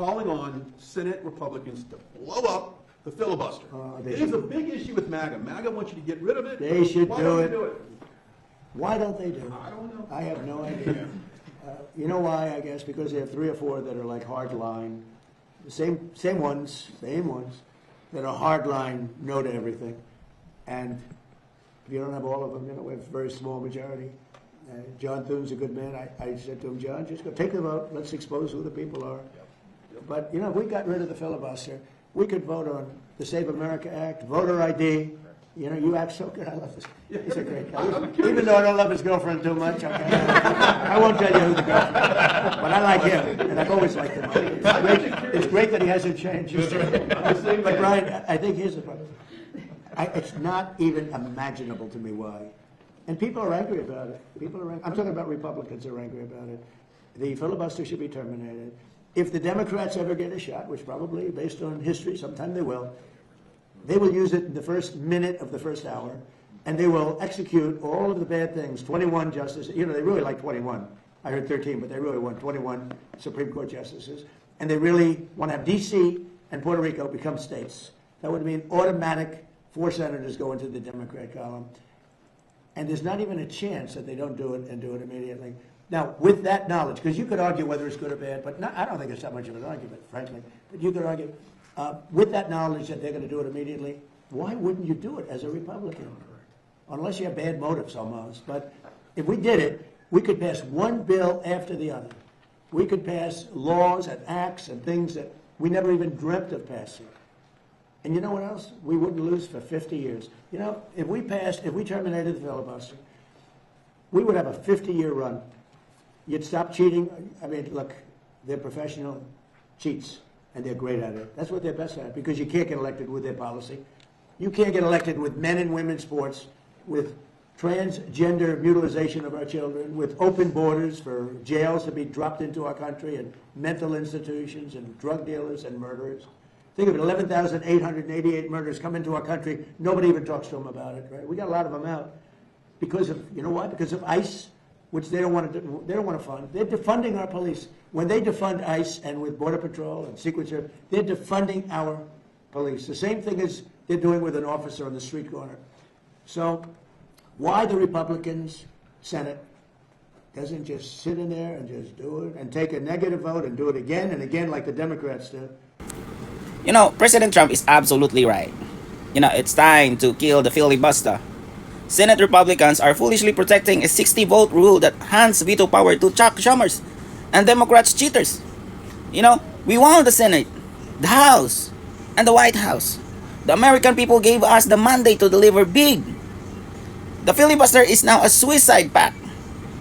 calling on Senate Republicans to blow up the filibuster. There's a big issue with MAGA. MAGA wants you to get rid of it. They should Why do don't it. they do it? Why don't they do it? I don't know. I have no idea. You know why, I guess? Because they have 3 or 4 that are like hardline. The same ones that are hardline, no to everything. And if you don't have all of them, we have a very small majority. John Thune's a good man. I said to him, John, just go take the vote. Let's expose who the people are. But, if we got rid of the filibuster, we could vote on the Save America Act, voter ID. You act so good. I love this. He's a great guy. Even though I don't love his girlfriend too much, okay? I won't tell you who the girlfriend is. But I like him, and I've always liked him. It's great that he hasn't changed. But, Brian, I think here's the problem. It's not even imaginable to me why. And people are angry about it. I'm talking about Republicans are angry about it. The filibuster should be terminated. If the Democrats ever get a shot, which probably, based on history, sometime they will use it in the first minute of the first hour, and they will execute all of the bad things. 21 justices, they really like 21. I heard 13, but they really want 21 Supreme Court justices. And they really want to have D.C. and Puerto Rico become states. That would mean automatic 4 senators go into the Democrat column. And there's not even a chance that they don't do it and do it immediately. Now, with that knowledge, because you could argue whether it's good or bad, but I don't think it's that much of an argument, frankly. But you could argue, with that knowledge that they're going to do it immediately, why wouldn't you do it as a Republican? Unless you have bad motives almost. But if we did it, we could pass one bill after the other. We could pass laws and acts and things that we never even dreamt of passing. And you know what else? We wouldn't lose for 50 years. If we terminated the filibuster, we would have a 50-year run. You'd stop cheating. I mean, look, they're professional cheats, and they're great at it. That's what they're best at, because you can't get elected with their policy. You can't get elected with men and women's sports, with transgender mutilization of our children, with open borders for jails to be dropped into our country, and mental institutions, and drug dealers and murderers. Think of it, 11,888 murders come into our country. Nobody even talks to them about it, right? We got a lot of them out because of, you know why? Because of ICE, which they don't want to fund. They're defunding our police. When they defund ICE and with Border Patrol and Secret Service, they're defunding our police. The same thing as they're doing with an officer on the street corner. So why the Republicans, Senate, doesn't just sit in there and just do it and take a negative vote and do it again and again like the Democrats do? President Trump is absolutely right. It's time to kill the filibuster. Senate Republicans are foolishly protecting a 60-vote rule that hands veto power to Chuck Schumer's and Democrats cheaters. We won the Senate, the House, and the White House. The American people gave us the mandate to deliver big. The filibuster is now a suicide pact.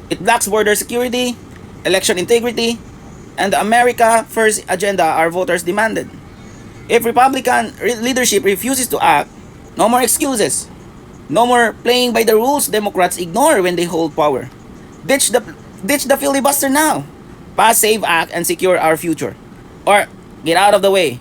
It blocks border security, election integrity, and the America First agenda our voters demanded. If Republican leadership refuses to act, no more excuses. No more playing by the rules Democrats ignore when they hold power. Ditch the filibuster now. Pass SAVE Act and secure our future. Or get out of the way.